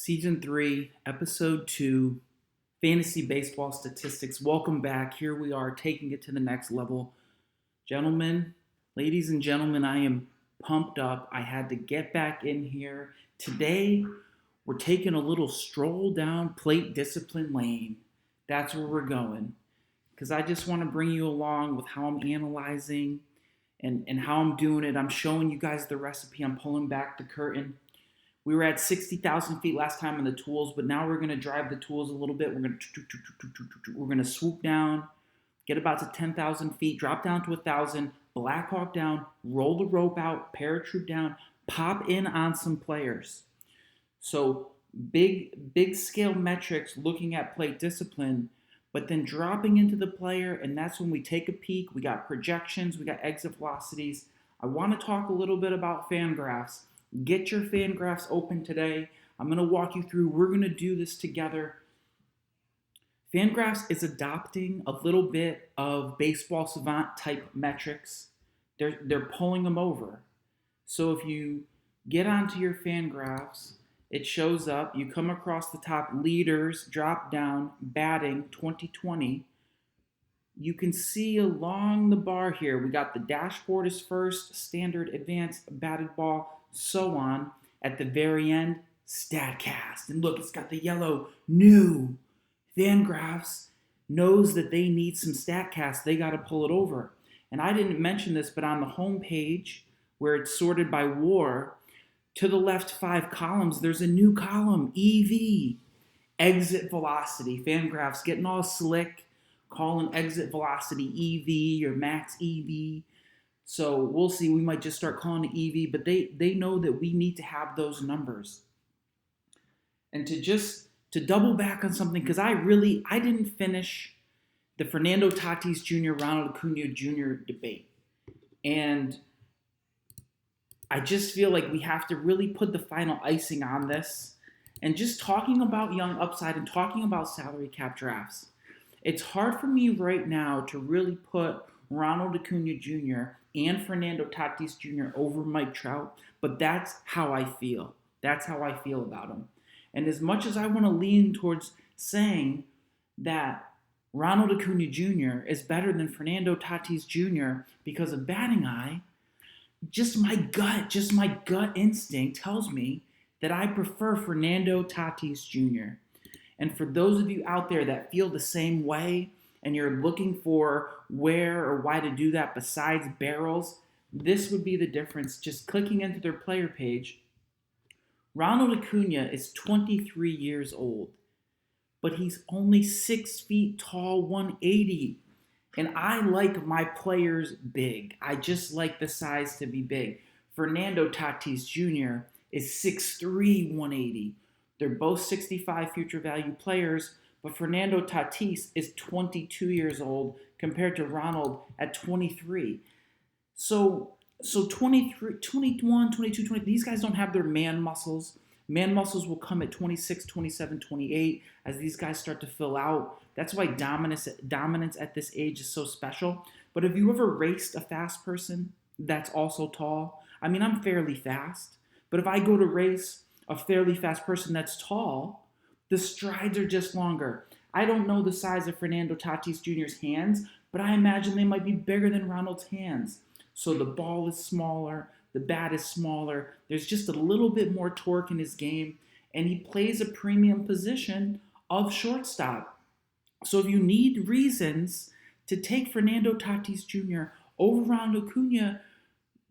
Season 3, Episode 2, Fantasy Baseball Statistics. Welcome back. Here we are taking it to the next level. Gentlemen, ladies and gentlemen, I am pumped up. I had to get back in here. Today, we're taking a little stroll down plate discipline lane. That's where we're going. Because I just want to bring you along with how I'm analyzing and how I'm doing it. I'm showing you guys the recipe. I'm pulling back the curtain. We were at 60,000 feet last time on the tools, but now we're going to drive the tools a little bit. We're going to swoop down, get about to 10,000 feet, drop down to 1,000, Black Hawk down, roll the rope out, paratroop down, pop in on some players. So big scale metrics looking at plate discipline, but then dropping into the player, and that's when we take a peek. We got projections, we got exit velocities. I want to talk a little bit about fan graphs. Get your fan graphs open today. I'm going to walk you through. We're going to do this together. Fangraphs is adopting a little bit of baseball savant type metrics. They're pulling them over. So if you get onto your Fangraphs, it shows up. You come across the top leaders, drop down, batting 2020. You can see along the bar here, we got the dashboard is first, standard, advanced, batted ball, so on. At the very end, StatCast. And look, it's got the yellow new. Fangraphs knows that they need some StatCast. They got to pull it over. And I didn't mention this, but on the home page, where it's sorted by WAR, to the left 5 columns, there's a new column, EV, exit velocity. Fangraphs getting all slick, calling exit velocity EV or max EV. So we'll see. We might just start calling it EV, but they know that we need to have those numbers. And to double back on something, because I didn't finish the Fernando Tatis Jr., Ronald Acuna Jr. debate. And I just feel like we have to really put the final icing on this. And just talking about young upside and talking about salary cap drafts. It's hard for me right now to really put Ronald Acuna Jr. and Fernando Tatis Jr. over Mike Trout, but that's how I feel. That's how I feel about him. And as much as I want to lean towards saying that Ronald Acuna Jr. is better than Fernando Tatis Jr. because of batting eye, just my gut instinct tells me that I prefer Fernando Tatis Jr. And for those of you out there that feel the same way and you're looking for where or why to do that besides barrels, this would be the difference. Just clicking into their player page. Ronald Acuna is 23 years old, but he's only 6 feet tall, 180. And I like my players big. I just like the size to be big. Fernando Tatis Jr. is 6'3", 180. They're both 65 future value players, but Fernando Tatis is 22 years old compared to Ronald at 23. So 23, 21, 22, 20, these guys don't have their man muscles. Man muscles will come at 26, 27, 28 as these guys start to fill out. That's why dominance at this age is so special. But have you ever raced a fast person that's also tall? I mean, I'm fairly fast, but if I go to race a fairly fast person that's tall, the strides are just longer. I don't know the size of Fernando Tatis Jr.'s hands, but I imagine they might be bigger than Ronald's hands. So the ball is smaller, the bat is smaller, there's just a little bit more torque in his game, and he plays a premium position of shortstop. So if you need reasons to take Fernando Tatis Jr. over Ronald Acuna,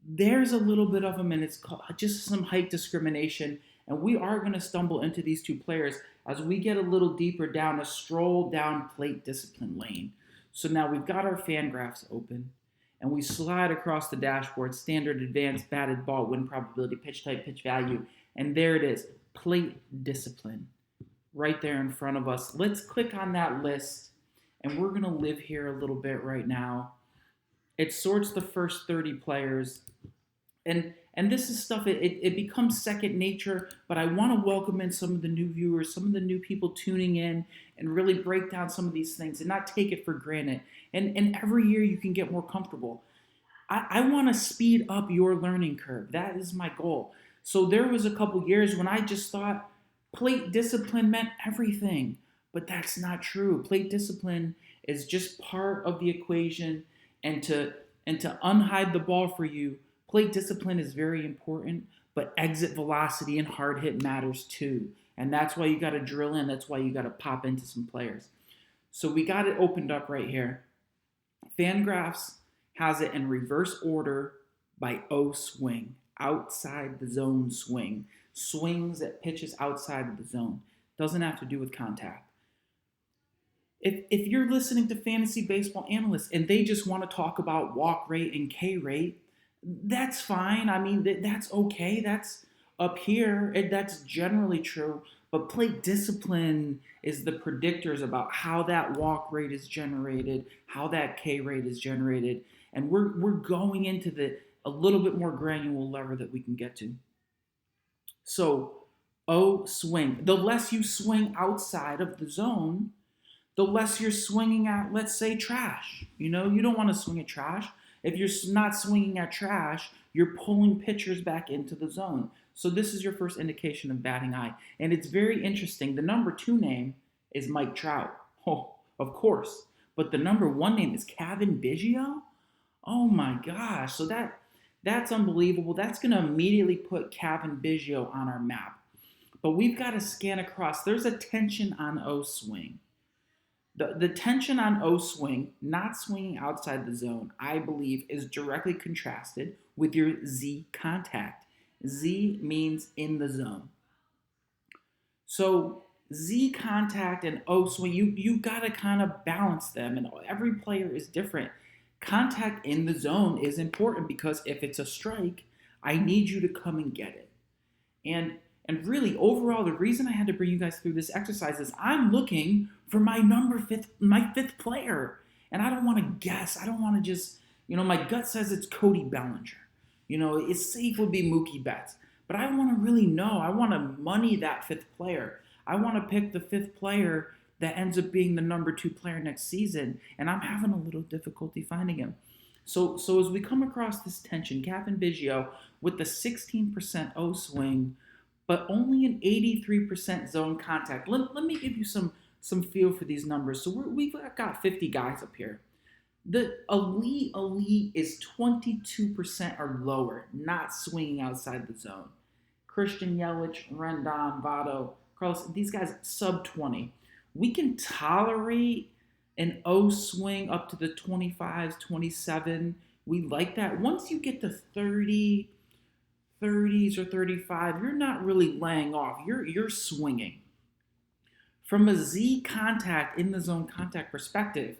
there's a little bit of them, and it's just some height discrimination. And we are going to stumble into these two players as we get a little deeper down a stroll down plate discipline lane. So now we've got our fan graphs open, and we slide across the dashboard, standard, advanced, batted ball, win probability, pitch type, pitch value. And there it is, plate discipline, right there in front of us. Let's click on that list, and we're going to live here a little bit right now. It sorts the first 30 players. And this is stuff, it becomes second nature, but I want to welcome in some of the new viewers, some of the new people tuning in, and really break down some of these things and not take it for granted. And every year you can get more comfortable. I want to speed up your learning curve. That is my goal. So there was a couple years when I just thought Plate discipline meant everything, but that's not true. Plate discipline is just part of the equation, and to unhide the ball for you, plate discipline is very important, but exit velocity and hard hit matters too. And that's why you got to drill in. That's why you got to pop into some players. So we got it opened up right here. Fangraphs has it in reverse order by O swing, outside the zone swing. Swings at pitches outside of the zone. Doesn't have to do with contact. If you're listening to fantasy baseball analysts and they just want to talk about walk rate and K rate, that's fine. I mean, that's okay. That's up here. That's generally true. But plate discipline is the predictors about how that walk rate is generated, how that K rate is generated, and we're going into the a little bit more granular level that we can get to. So, O swing. The less you swing outside of the zone, the less you're swinging at, let's say, trash. You don't want to swing at trash. If you're not swinging at trash, you're pulling pitchers back into the zone. So this is your first indication of batting eye. And it's very interesting. The number 2 name is Mike Trout. Oh, of course. But the number 1 name is Cavan Biggio? Oh my gosh. So that's unbelievable. That's going to immediately put Cavan Biggio on our map. But we've got to scan across. There's a tension on O swing. The tension on O swing, not swinging outside the zone, I believe is directly contrasted with your Z contact. Z means in the zone. So Z contact and O swing, you got to kind of balance them, and every player is different. Contact in the zone is important because if it's a strike, I need you to come and get it. And really, overall, the reason I had to bring you guys through this exercise is I'm looking for my fifth player. And I don't want to guess. I don't want to just, my gut says it's Cody Bellinger. It's safe would be Mookie Betts. But I want to really know. I want to money that 5th player. I want to pick the 5th player that ends up being the number 2 player next season. And I'm having a little difficulty finding him. So as we come across this tension, Cavan Biggio with the 16% O swing, but only an 83% zone contact. Let me give you some feel for these numbers. So we've got 50 guys up here. The elite is 22% or lower, not swinging outside the zone. Christian Yelich, Rendon, Votto, Carlos, these guys sub 20. We can tolerate an O swing up to the 25s, 27. We like that. Once you get to 30, 30s or 35, you're not really laying off. You're swinging. From a Z contact, in the zone contact perspective,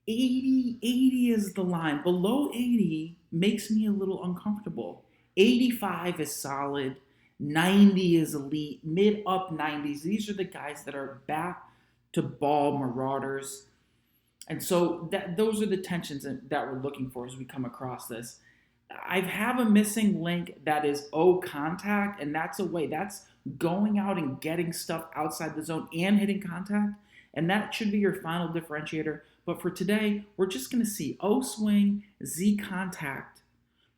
80 is the line. Below 80 makes me a little uncomfortable. 85 is solid. 90 is elite. Mid-up 90s. These are the guys that are back to ball marauders. And so those are the tensions that we're looking for as we come across this. I have a missing link that is O contact, and that's going out and getting stuff outside the zone and hitting contact, and that should be your final differentiator. But for today, we're just going to see O swing, Z contact,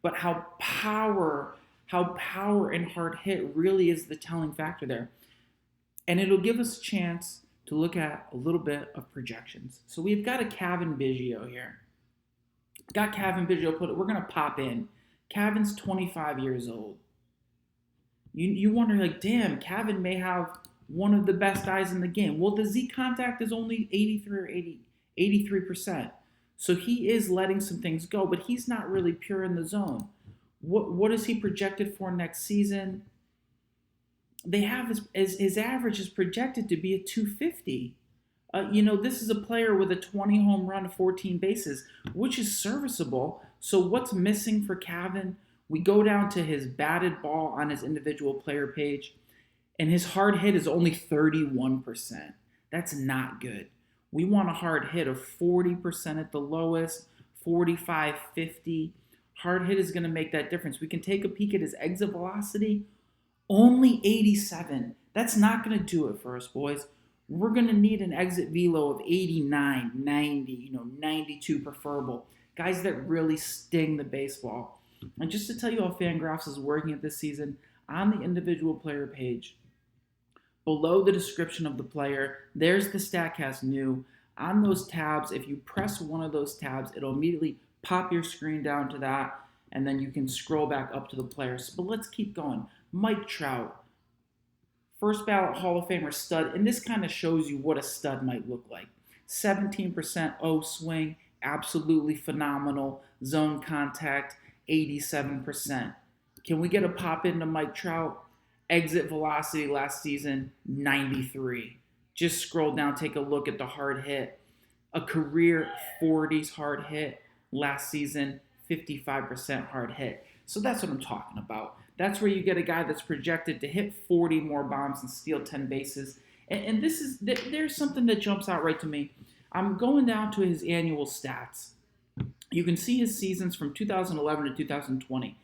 but how power and hard hit really is the telling factor there. And it'll give us a chance to look at a little bit of projections. So we've got a Cavan Biggio here. Got Cavan Biggio, we're going to pop in. Cavan's 25 years old. You wonder, damn, Cavan may have one of the best eyes in the game. Well, the Z contact is only 83%. So he is letting some things go, but he's not really pure in the zone. What is he projected for next season? They have his average is projected to be a 250. This is a player with a 20 home run, 14 bases, which is serviceable. So what's missing for Cavan? We go down to his batted ball on his individual player page, and his hard hit is only 31%. That's not good. We want a hard hit of 40% at the lowest, 45, 50. Hard hit is going to make that difference. We can take a peek at his exit velocity, only 87. That's not going to do it for us, boys. We're going to need an exit velo of 89, 90, 92 preferable. Guys that really sting the baseball. And just to tell you how Fangraphs is working at this season, on the individual player page, Below the description of the player, there's the StatCast new. On those tabs, if you press one of those tabs, it'll immediately pop your screen down to that, and then you can scroll back up to the players. But let's keep going. Mike Trout, first ballot Hall of Famer stud, and this kind of shows you what a stud might look like. 17% O swing, absolutely phenomenal. Zone contact, 87%. Can we get a pop into Mike Trout? Exit velocity last season, 93. Just scroll down, take a look at the hard hit. A career 40s hard hit last season, 55% hard hit. So that's what I'm talking about. That's where you get a guy that's projected to hit 40 more bombs and steal 10 bases. And there's something that jumps out right to me. I'm going down to his annual stats. You can see his seasons from 2011 to 2020.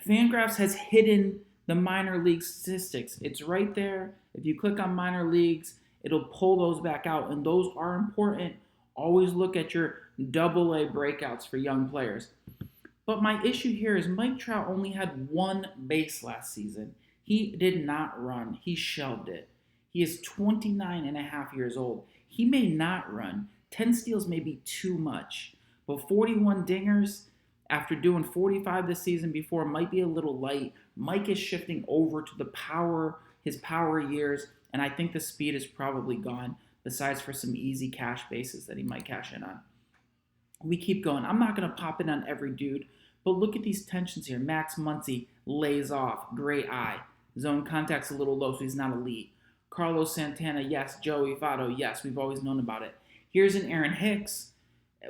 Fangraphs has hidden the minor league statistics. It's right there. If you click on minor leagues, it'll pull those back out, and those are important. Always look at your AA breakouts for young players. But my issue here is Mike Trout only had one base last season. He did not run. He shelved it. He is 29 and a half years old. He may not run. 10 steals may be too much. But 41 dingers after doing 45 this season before might be a little light. Mike is shifting over to his power years, and I think the speed is probably gone, besides for some easy cash bases that he might cash in on. We keep going. I'm not going to pop in on every dude, but look at these tensions here. Max Muncy lays off. Great eye. Zone contact's a little low, so he's not elite. Carlos Santana, yes. Joey Votto, yes. We've always known about it. Here's an Aaron Hicks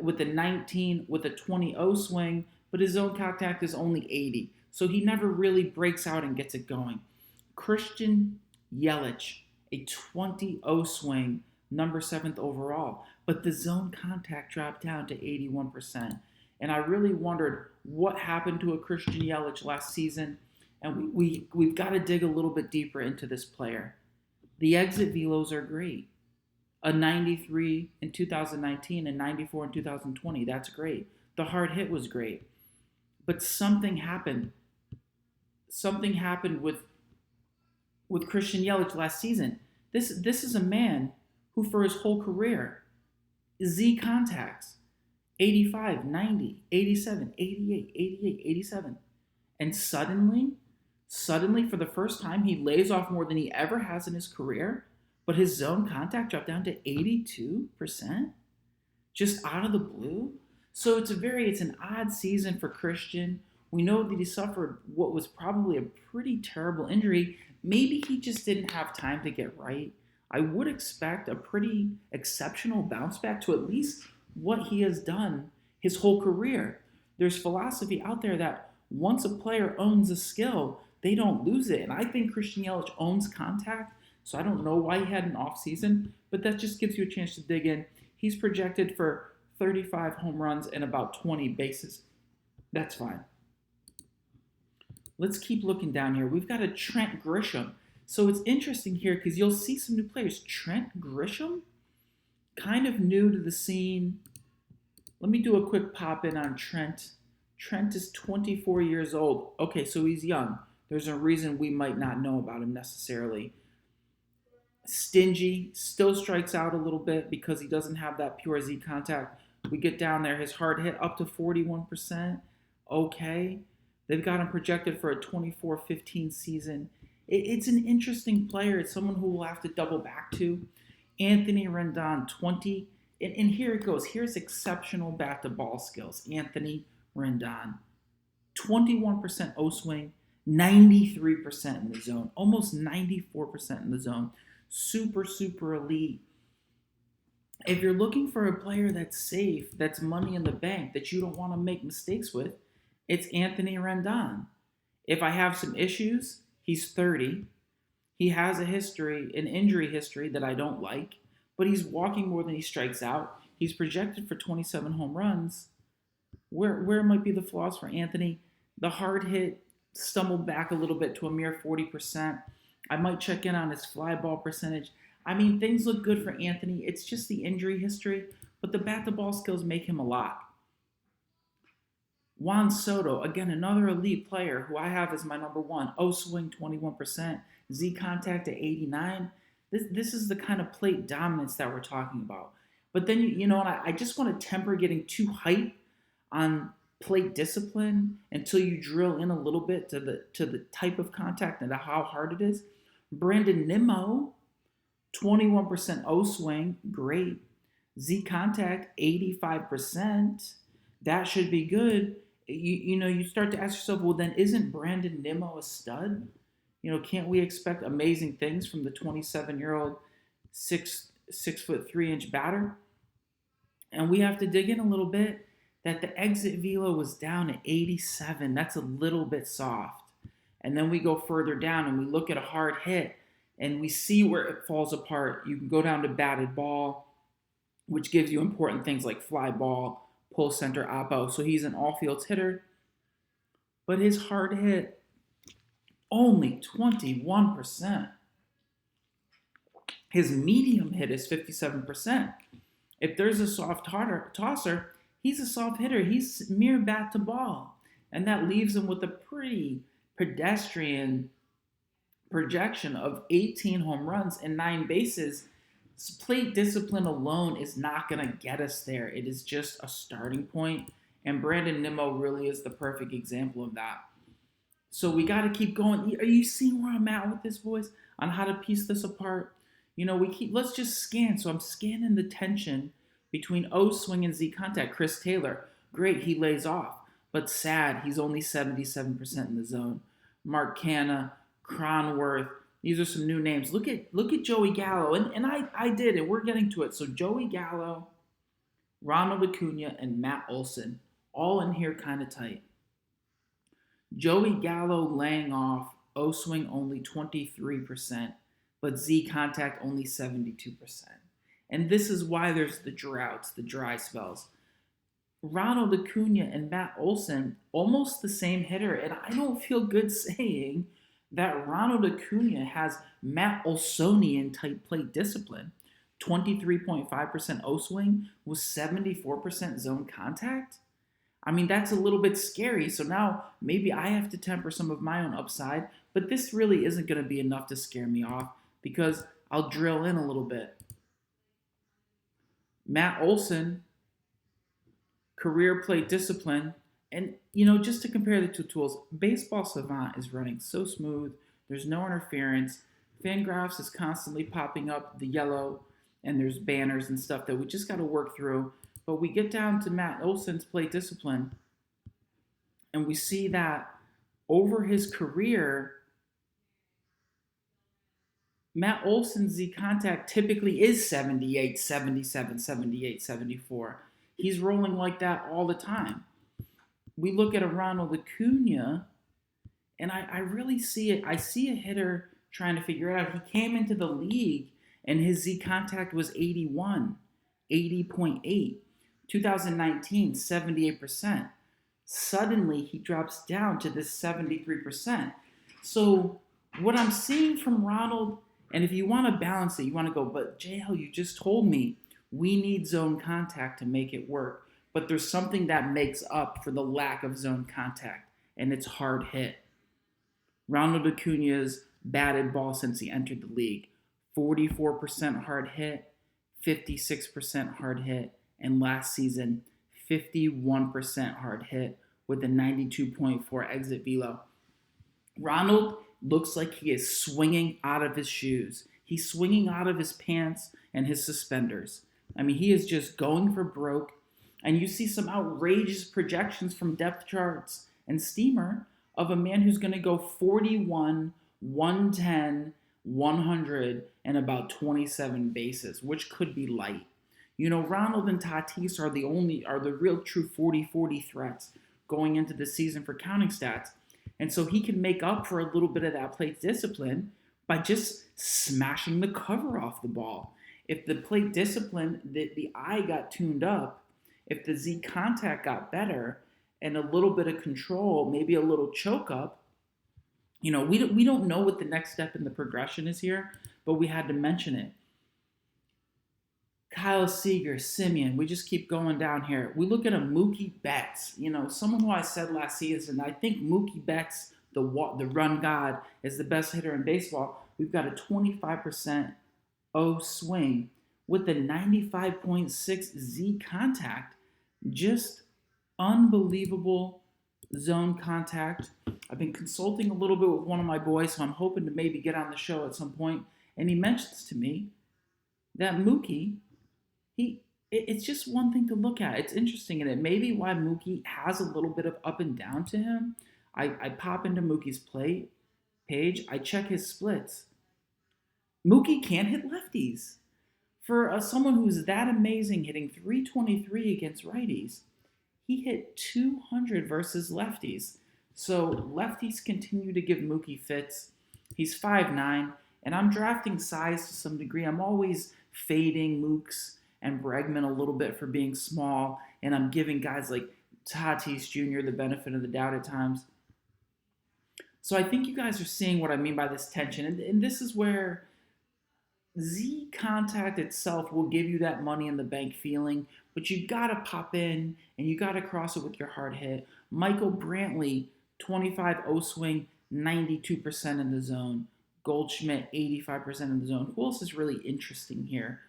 with a 19, with a 20-0 swing, but his zone contact is only 80. So he never really breaks out and gets it going. Christian Yelich, a 20-0 swing, number 7th overall. But the zone contact dropped down to 81%. And I really wondered what happened to a Christian Yelich last season. And we've got to dig a little bit deeper into this player. The exit velos are great. A 93 in 2019 and 94 in 2020. That's great. The hard hit was great. But something happened. Something happened with Christian Yelich last season. This is a man who for his whole career, Z contacts, 85, 90, 87, 88, 88, 87. And suddenly for the first time, he lays off more than he ever has in his career, but his zone contact dropped down to 82%, just out of the blue. So it's an odd season for Christian. We know that he suffered what was probably a pretty terrible injury. Maybe he just didn't have time to get right. I would expect a pretty exceptional bounce back to at least what he has done his whole career. There's philosophy out there that once a player owns a skill, they don't lose it. And I think Christian Yelich owns contact, so I don't know why he had an off season, but that just gives you a chance to dig in. He's projected for 35 home runs and about 20 bases. That's fine. Let's keep looking down here. We've got a Trent Grisham. So it's interesting here because you'll see some new players. Trent Grisham, kind of new to the scene. Let me do a quick pop in on Trent. Trent is 24 years old. Okay, so he's young. There's a reason we might not know about him necessarily. Stingy, still strikes out a little bit because he doesn't have that pure Z contact. We get down there, his hard hit up to 41%. Okay. They've got him projected for a 24-15 season. It's an interesting player. It's someone who we'll have to double back to. Anthony Rendon, 20. And here it goes. Here's exceptional bat-to-ball skills. Anthony Rendon, 21% O-swing, 93% in the zone, almost 94% in the zone. Super, super elite. If you're looking for a player that's safe, that's money in the bank, that you don't want to make mistakes with, it's Anthony Rendon. If I have some issues, he's 30. He has an injury history that I don't like, but he's walking more than he strikes out. He's projected for 27 home runs. Where might be the flaws for Anthony? The hard hit stumbled back a little bit to a mere 40%. I might check in on his fly ball percentage. I mean, things look good for Anthony. It's just the injury history, but the bat-to-ball skills make him a lock. Juan Soto, again, another elite player who I have as my number one. O swing 21%, Z contact at 89. This is the kind of plate dominance that we're talking about. But then you know, I just want to temper getting too hyped on plate discipline until you drill in a little bit to the type of contact and how hard it is. Brandon Nimmo, 21% O swing, great. Z contact 85%. That should be good. You start to ask yourself, well, then isn't Brandon Nimmo a stud? Can't we expect amazing things from the 27-year-old 6'3" batter? And we have to dig in a little bit that the exit velo was down at 87. That's a little bit soft. And then we go further down and we look at a hard hit and we see where it falls apart. You can go down to batted ball, which gives you important things like fly ball, pull center, oppo. So he's an all fields hitter. But his hard hit, only 21%. His medium hit is 57%. If there's a soft tosser, he's a soft hitter. He's mere bat to ball. And that leaves him with a pretty pedestrian projection of 18 home runs and 9 bases. Plate discipline alone is not going to get us there. It is just a starting point. And Brandon Nimmo really is the perfect example of that. So we got to keep going. Are you seeing where I'm at with this, boys? On how to piece this apart? Let's just scan. So I'm scanning the tension between O swing and Z contact. Chris Taylor, great, he lays off. But sad, he's only 77% in the zone. Mark Canha, Cronworth, these are some new names. Look at Joey Gallo. And I did, and we're getting to it. So Joey Gallo, Ronald Acuna, and Matt Olson, all in here kind of tight. Joey Gallo laying off, O swing only 23%, but Z contact only 72%. And this is why there's the droughts, the dry spells. Ronald Acuna and Matt Olson, almost the same hitter, and I don't feel good saying that Ronald Acuna has Matt Olsonian type plate discipline. 23.5% O swing with 74% zone contact. I mean, that's a little bit scary. So now maybe I have to temper some of my own upside, but this really isn't going to be enough to scare me off because I'll drill in a little bit. Matt Olson, career plate discipline, and just to compare the two tools, Baseball Savant is running so smooth. There's no interference. Fangraphs is constantly popping up the yellow, and there's banners and stuff that we just got to work through. But we get down to Matt Olson's plate discipline, and we see that over his career, Matt Olson's Z contact typically is 78, 77, 78, 74. He's rolling like that all the time. We look at a Ronald Acuna, and I really see it. I see a hitter trying to figure it out. He came into the league, and his Z contact was 81, 80.8. 2019, 78%. Suddenly, he drops down to this 73%. So what I'm seeing from Ronald, and if you want to balance it, you want to go, but JL, you just told me we need zone contact to make it work. But there's something that makes up for the lack of zone contact, and it's hard hit. Ronald Acuna's batted ball since he entered the league. 44% hard hit, 56% hard hit, and last season, 51% hard hit with a 92.4 exit velo. Ronald looks like he is swinging out of his shoes. He's swinging out of his pants and his suspenders. I mean, he is just going for broke. And you see some outrageous projections from depth charts and Steamer of a man who's going to go 41, 110, 100, and about 27 bases, which could be light. Ronald and Tatis are the real true 40-40 threats going into the season for counting stats. And so he can make up for a little bit of that plate discipline by just smashing the cover off the ball. If the plate discipline, the eye got tuned up, if the Z contact got better and a little bit of control, maybe a little choke up, we don't know what the next step in the progression is here, but we had to mention it. Kyle Seager, Simeon. We just keep going down here. We look at a Mookie Betts, someone who I said last season. I think Mookie Betts, the run god, is the best hitter in baseball. We've got a 25% O swing with the 95.6 Z contact. Just unbelievable zone contact. I've been consulting a little bit with one of my boys, so I'm hoping to maybe get on the show at some point. And he mentions to me that Mookie, it's just one thing to look at. It's interesting, and it may be why Mookie has a little bit of up and down to him. I pop into Mookie's plate page. I check his splits. Mookie can't hit lefties. For someone who's that amazing, hitting 323 against righties, he hit 200 versus lefties. So lefties continue to give Mookie fits. He's 5'9", and I'm drafting size to some degree. I'm always fading Mooks and Bregman a little bit for being small, and I'm giving guys like Tatis Jr. the benefit of the doubt at times. So I think you guys are seeing what I mean by this tension, and this is where Z contact itself will give you that money in the bank feeling, but you gotta pop in and you gotta cross it with your hard hit. Michael Brantley, 25 O swing, 92% in the zone. Goldschmidt, 85% in the zone. Who else is really interesting here?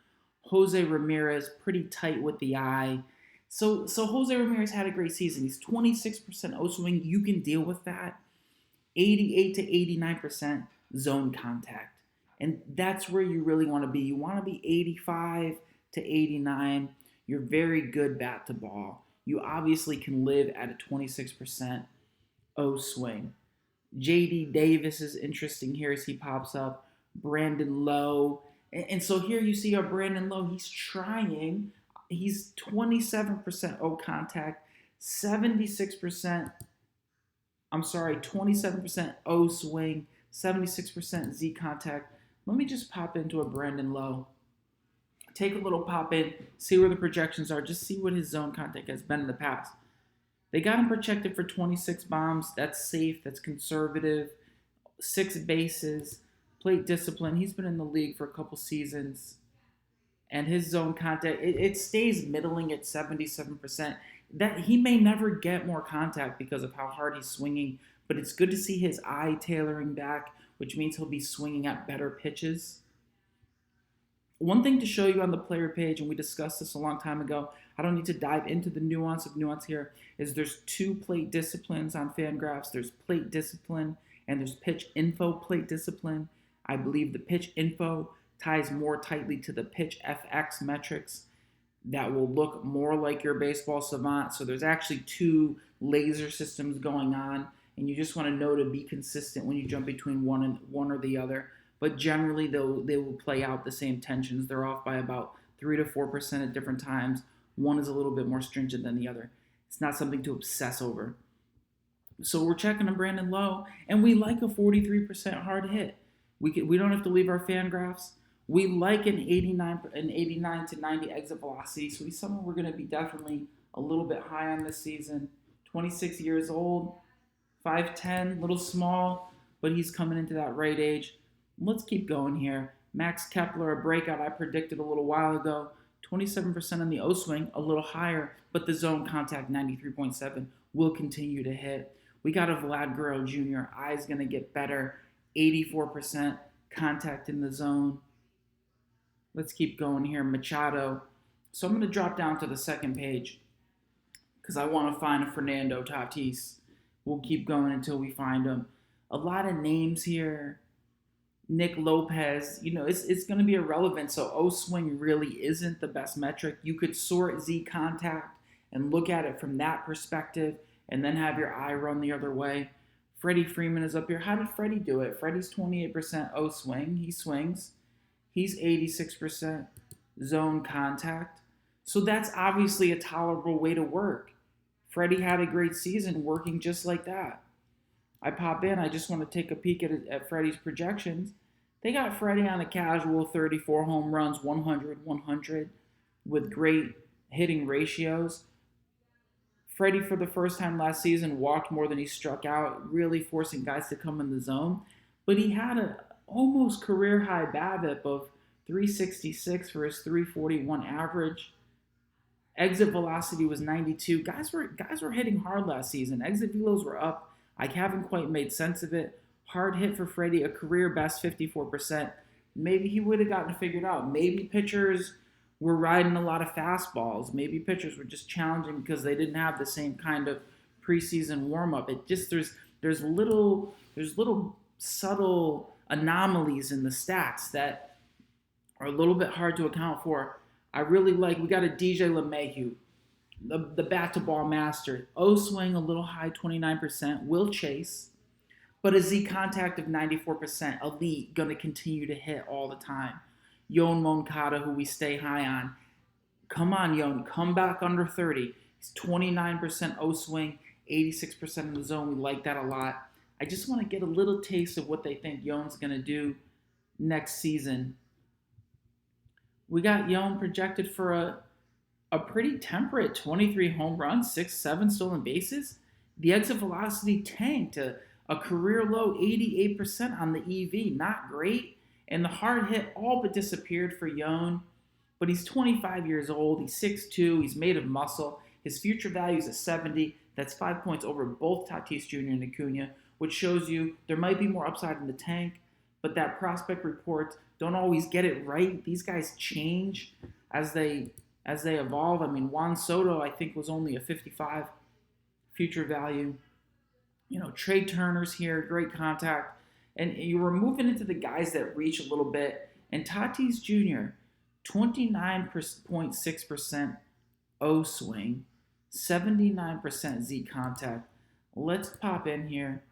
Jose Ramirez, pretty tight with the eye. So Jose Ramirez had a great season. He's 26% O swing. You can deal with that. 88 to 89% zone contact. And that's where you really want to be. You want to be 85 to 89. You're very good bat to ball. You obviously can live at a 26% O swing. J.D. Davis is interesting here as he pops up. Brandon Lowe. And so here you see our Brandon Lowe. He's trying. He's 27% O contact, 27% O swing, 76% Z contact. Let me just pop into a Brandon Lowe. Take a little pop in, see where the projections are, just see what his zone contact has been in the past. They got him projected for 26 bombs. That's safe, that's conservative. 6 bases, plate discipline. He's been in the league for a couple seasons. And his zone contact, it stays middling at 77%. That he may never get more contact because of how hard he's swinging, but it's good to see his eye tailoring back, which means he'll be swinging at better pitches. One thing to show you on the player page, and we discussed this a long time ago, I don't need to dive into the nuance here, is there's 2 plate disciplines on Fangraphs. There's plate discipline and there's pitch info plate discipline. I believe the pitch info ties more tightly to the pitch FX metrics that will look more like your baseball savant. So there's actually 2 laser systems going on, and you just want to know to be consistent when you jump between one or the other. But generally, they will play out the same tensions. They're off by about 3 to 4% at different times. One is a little bit more stringent than the other. It's not something to obsess over. So we're checking on Brandon Lowe, and we like a 43% hard hit. We don't have to leave our Fangraphs. We like an 89 to 90 exit velocity, so he's someone we're going to be definitely a little bit high on this season. 26 years old, 5'10", little small, but he's coming into that right age. Let's keep going here. Max Kepler, a breakout I predicted a little while ago. 27% on the O swing, a little higher, but the zone contact, 93.7, will continue to hit. We got a Vlad Guerrero Jr. Eye's going to get better. 84% contact in the zone. Let's keep going here. Machado. So I'm going to drop down to the second page because I want to find a Fernando Tatis. We'll keep going until we find him. A lot of names here. Nick Lopez, it's going to be irrelevant. So O swing really isn't the best metric. You could sort Z contact and look at it from that perspective and then have your eye run the other way. Freddie Freeman is up here. How did Freddie do it? Freddie's 28% O swing. He swings. He's 86% zone contact. So that's obviously a tolerable way to work. Freddie had a great season working just like that. I pop in. I just want to take a peek at Freddie's projections. They got Freddie on a casual 34 home runs, 100, with great hitting ratios. Freddie, for the first time last season, walked more than he struck out, really forcing guys to come in the zone. But he had an almost career-high BABIP of 366 for his 341 average. Exit velocity was 92. Guys were hitting hard last season. Exit velos were up. I haven't quite made sense of it. Hard hit for Freddie, a career best 54%. Maybe he would have gotten it figured out. Maybe pitchers were riding a lot of fastballs. Maybe pitchers were just challenging because they didn't have the same kind of preseason warm up. It just there's little subtle anomalies in the stats that are a little bit hard to account for. I really like, we got a DJ LeMahieu, the bat to ball master. O swing a little high, 29%. Will chase, but a Z contact of 94%. Elite, going to continue to hit all the time. Yoan Moncada, who we stay high on. Come on, Yoan, come back under 30. He's 29% O swing, 86% in the zone. We like that a lot. I just want to get a little taste of what they think Yoan's going to do next season. We got Yoan projected for a pretty temperate 23 home runs, 7 stolen bases. The exit velocity tanked to a career low 88% on the EV. Not great. And the hard hit all but disappeared for Yoan. But he's 25 years old. He's 6'2". He's made of muscle. His future value is a 70. That's 5 points over both Tatis Jr. and Acuna, which shows you there might be more upside in the tank. But that prospect reports don't always get it right. These guys change as they evolve. I mean, Juan Soto, I think, was only a 55 future value. You know, Trey Turner's here, great contact. And you were moving into the guys that reach a little bit. And Tatis Jr., 29.6% O swing, 79% Z contact. Let's pop in here.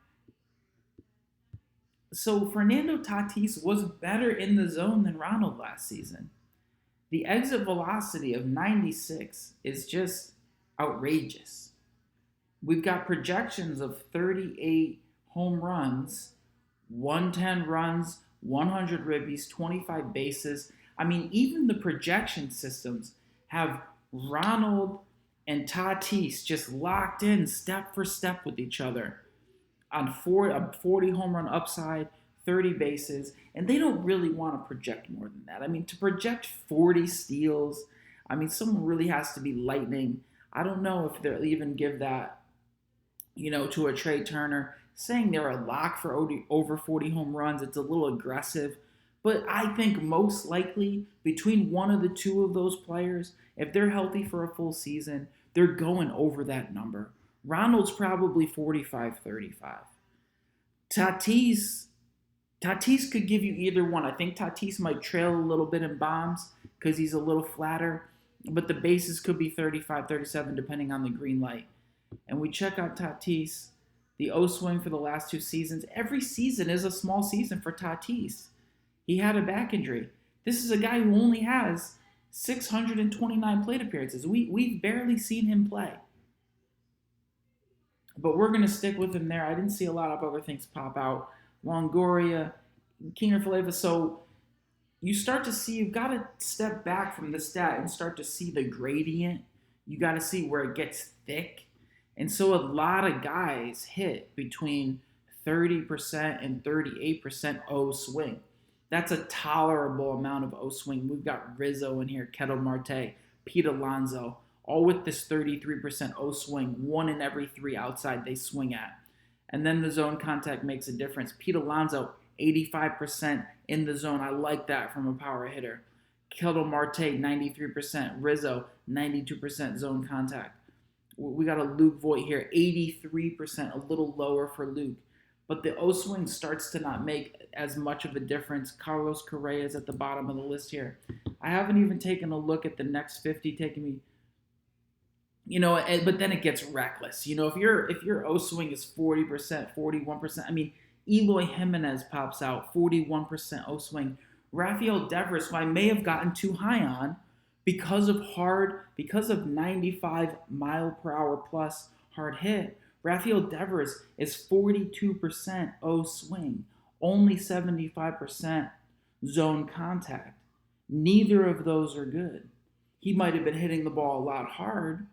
So Fernando Tatis was better in the zone than Ronald last season. The exit velocity of 96 is just outrageous. We've got projections of 38 home runs, 110 runs, 100 ribbies, 25 bases. I mean, even the projection systems have Ronald and Tatis just locked in step for step with each other on a 40 home run upside, 30 bases, and they don't really want to project more than that. I mean, to project 40 steals, I mean, someone really has to be lightning. I don't know if they'll even give that, to a Trey Turner. Saying they're a lock for over 40 home runs, it's a little aggressive. But I think most likely between one of the two of those players, if they're healthy for a full season, they're going over that number. Ronald's probably 45-35. Tatis could give you either one. I think Tatis might trail a little bit in bombs because he's a little flatter, but the bases could be 35-37 depending on the green light. And we check out Tatis, the O swing for the last 2 seasons. Every season is a small season for Tatis. He had a back injury. This is a guy who only has 629 plate appearances. We've barely seen him play. But we're going to stick with him there. I didn't see a lot of other things pop out. Longoria, Keener Faleva. So you start to see, you've got to step back from the stat and start to see the gradient. You got to see where it gets thick. And so a lot of guys hit between 30% and 38% O swing. That's a tolerable amount of O swing. We've got Rizzo in here, Ketel Marte, Pete Alonso, all with this 33% O swing, 1 in every 3 outside they swing at. And then the zone contact makes a difference. Pete Alonso, 85% in the zone. I like that from a power hitter. Ketel Marte, 93%. Rizzo, 92% zone contact. We got a Luke Voit here, 83%, a little lower for Luke. But the O swing starts to not make as much of a difference. Carlos Correa is at the bottom of the list here. I haven't even taken a look at the next 50, taking me, but then it gets reckless. If your O swing is 40%, 41%, I mean, Eloy Jimenez pops out, 41% O swing. Rafael Devers, who I may have gotten too high on because of 95 mile per hour plus hard hit, Rafael Devers is 42% O swing, only 75% zone contact. Neither of those are good. He might have been hitting the ball a lot hard,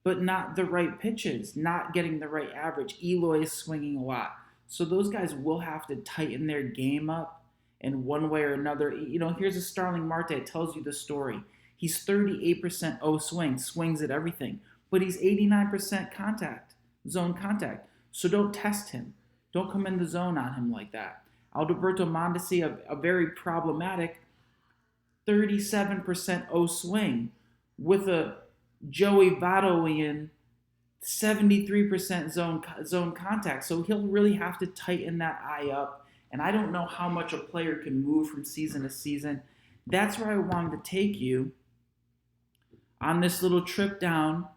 but not the right pitches, not getting the right average. Eloy is swinging a lot. So those guys will have to tighten their game up in one way or another. Here's a Starling Marte. It tells you the story. He's 38% O swing, swings at everything, but he's 89% zone contact. So don't test him. Don't come in the zone on him like that. Alberto Mondesi, a very problematic 37% O swing with a Joey Votto 73% zone contact. So he'll really have to tighten that eye up. And I don't know how much a player can move from season to season. That's where I wanted to take you on this little trip down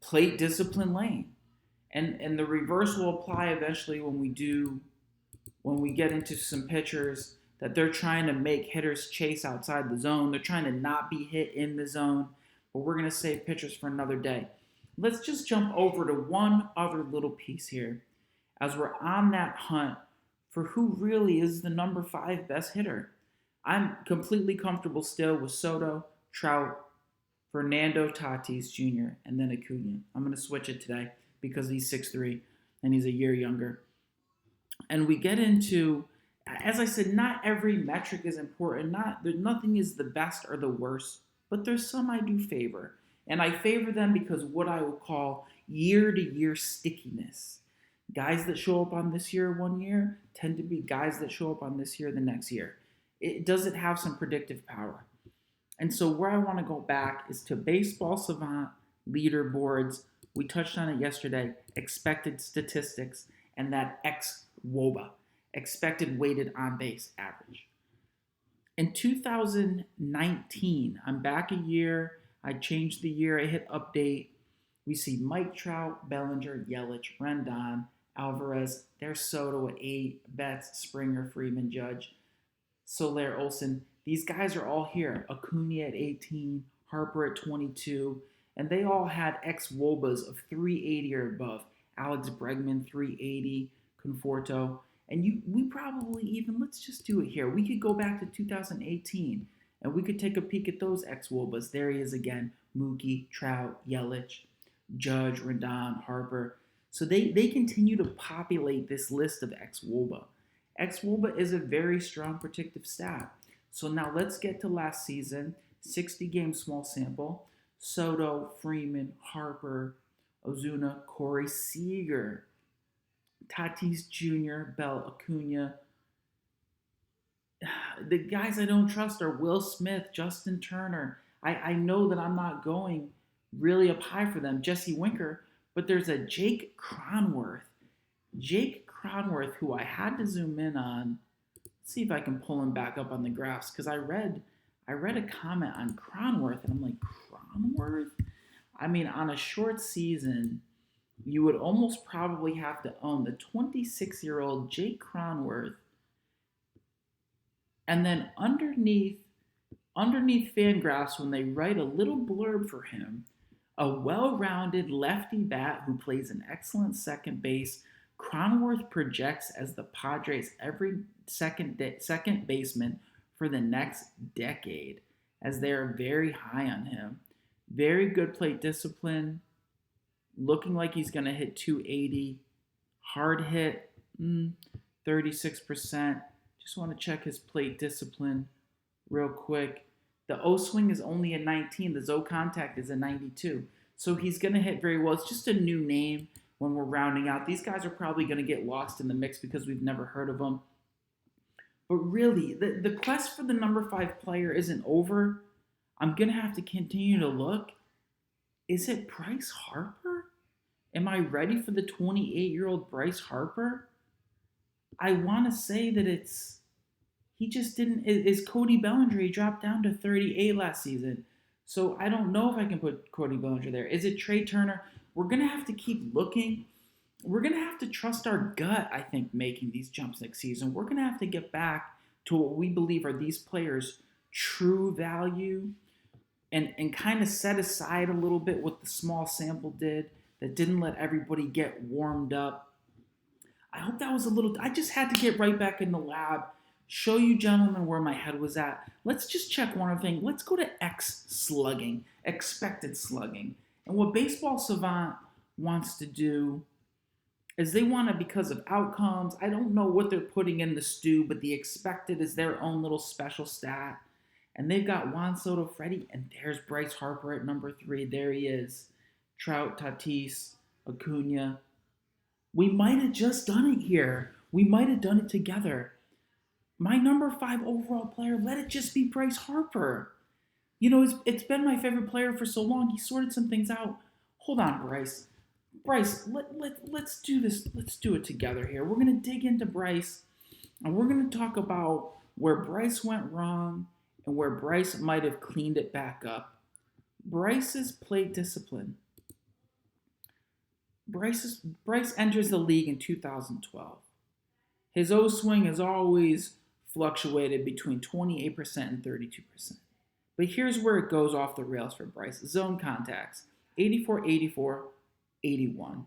plate discipline lane. And the reverse will apply eventually when we get into some pitchers that they're trying to make hitters chase outside the zone. They're trying to not be hit in the zone. But we're going to save pitchers for another day. Let's just jump over to one other little piece here as we're on that hunt for who really is the number 5 best hitter. I'm completely comfortable still with Soto, Trout, Fernando Tatis Jr., and then Acuna. I'm going to switch it today because he's 6'3", and he's a year younger. And we get into, as I said, not every metric is important. Nothing is the best or the worst, but there's some I do favor. And I favor them because what I would call year-to-year stickiness. Guys that show up on this year one year tend to be guys that show up on this year the next year. Does it have some predictive power? And so where I want to go back is to Baseball Savant leaderboards. We touched on it yesterday, expected statistics, and that xWOBA, expected weighted on base average. In 2019, I'm back a year. I changed the year. I hit update. We see Mike Trout, Bellinger, Yelich, Rendon, Alvarez. There's Soto at 8, Betts, Springer, Freeman, Judge, Soler, Olsen. These guys are all here. Acuna at 18, Harper at 22, and they all had xWOBAs of 380 or above. Alex Bregman, 380, Conforto. And we probably even, let's just do it here. We could go back to 2018, and we could take a peek at those xWOBAs. There he is again, Mookie, Trout, Yelich, Judge, Rendon, Harper. So they continue to populate this list of xWOBA. xWOBA is a very strong predictive stat. So now let's get to last season, 60-game small sample. Soto, Freeman, Harper, Ozuna, Corey Seager, Tatis Jr., Bell, Acuna. The guys I don't trust are Will Smith, Justin Turner. I know that I'm not going really up high for them. Jesse Winker, but there's a Jake Cronworth. Jake Cronworth, who I had to zoom in on. Let's see if I can pull him back up on the graphs, because I read a comment on Cronworth, and I'm like, Cronworth? I mean, on a short season, you would almost probably have to own the 26-year-old Jake Cronworth. And then underneath Fangraphs, when they write a little blurb for him, a well-rounded lefty bat who plays an excellent second base, Cronworth projects as the Padres' every second baseman for the next decade, as they are very high on him. Very good plate discipline, looking like he's going to hit 280. Hard hit, 36%. Just want to check his plate discipline real quick. The O swing is only a 19. The ZO contact is a 92. So he's going to hit very well. It's just a new name when we're rounding out. These guys are probably going to get lost in the mix because we've never heard of them. But really, the quest for the number 5 player isn't over. I'm going to have to continue to look. Is it Bryce Harper? Am I ready for the 28-year-old Bryce Harper? I want to say that he just didn't, is Cody Bellinger. He dropped down to 38 last season. So I don't know if I can put Cody Bellinger there. Is it Trey Turner? We're going to have to keep looking. We're going to have to trust our gut, I think, making these jumps next season. We're going to have to get back to what we believe are these players' true value and kind of set aside a little bit what the small sample did that didn't let everybody get warmed up. I hope that was I just had to get right back in the lab, show you gentlemen where my head was at. Let's just check one other thing. Let's go to slugging, expected slugging. And what Baseball Savant wants to do as they want it because of outcomes. I don't know what they're putting in the stew, but the expected is their own little special stat. And they've got Juan Soto, Freddie, and there's Bryce Harper at number 3. There he is. Trout, Tatis, Acuna. We might have just done it here. We might have done it together. My number 5 overall player, let it just be Bryce Harper. You know, it's been my favorite player for so long. He sorted some things out. Hold on, Bryce. Bryce, let's do this. Let's do it together here. We're going to dig into Bryce, and we're going to talk about where Bryce went wrong and where Bryce might have cleaned it back up. Bryce's plate discipline. Bryce enters the league in 2012. His O swing has always fluctuated between 28% and 32%. But here's where it goes off the rails for Bryce. Zone contacts, 84, 84, 81.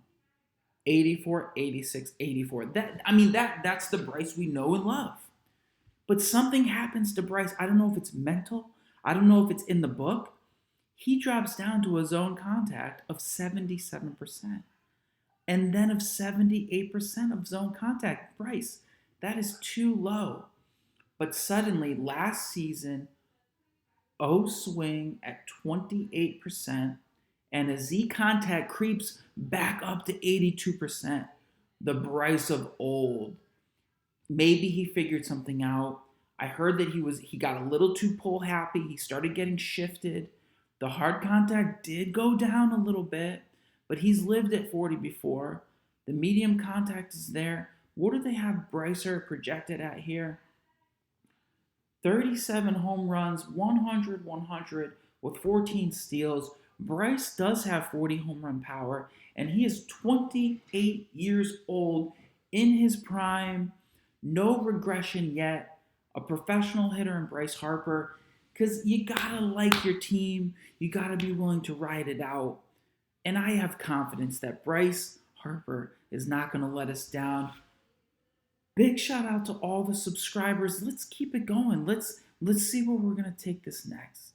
84, 86, 84. That's the Bryce we know and love. But something happens to Bryce. I don't know if it's mental. I don't know if it's in the book. He drops down to a zone contact of 77%. And then of 78% of zone contact. Bryce, that is too low. But suddenly, last season, O swing at 28%, and a Z contact creeps back up to 82%. The Bryce of old. Maybe he figured something out. I heard that he got a little too pull happy. He started getting shifted. The hard contact did go down a little bit, but he's lived at 40 before. The medium contact is there. What do they have Brycer projected at here? 37 home runs, 100, 100 with 14 steals. Bryce does have 40 home run power, and he is 28 years old, in his prime. No regression yet. A professional hitter in Bryce Harper, because you gotta like your team. You gotta be willing to ride it out. And I have confidence that Bryce Harper is not going to let us down. Big shout out to all the subscribers. Let's keep it going. Let's see where we're going to take this next.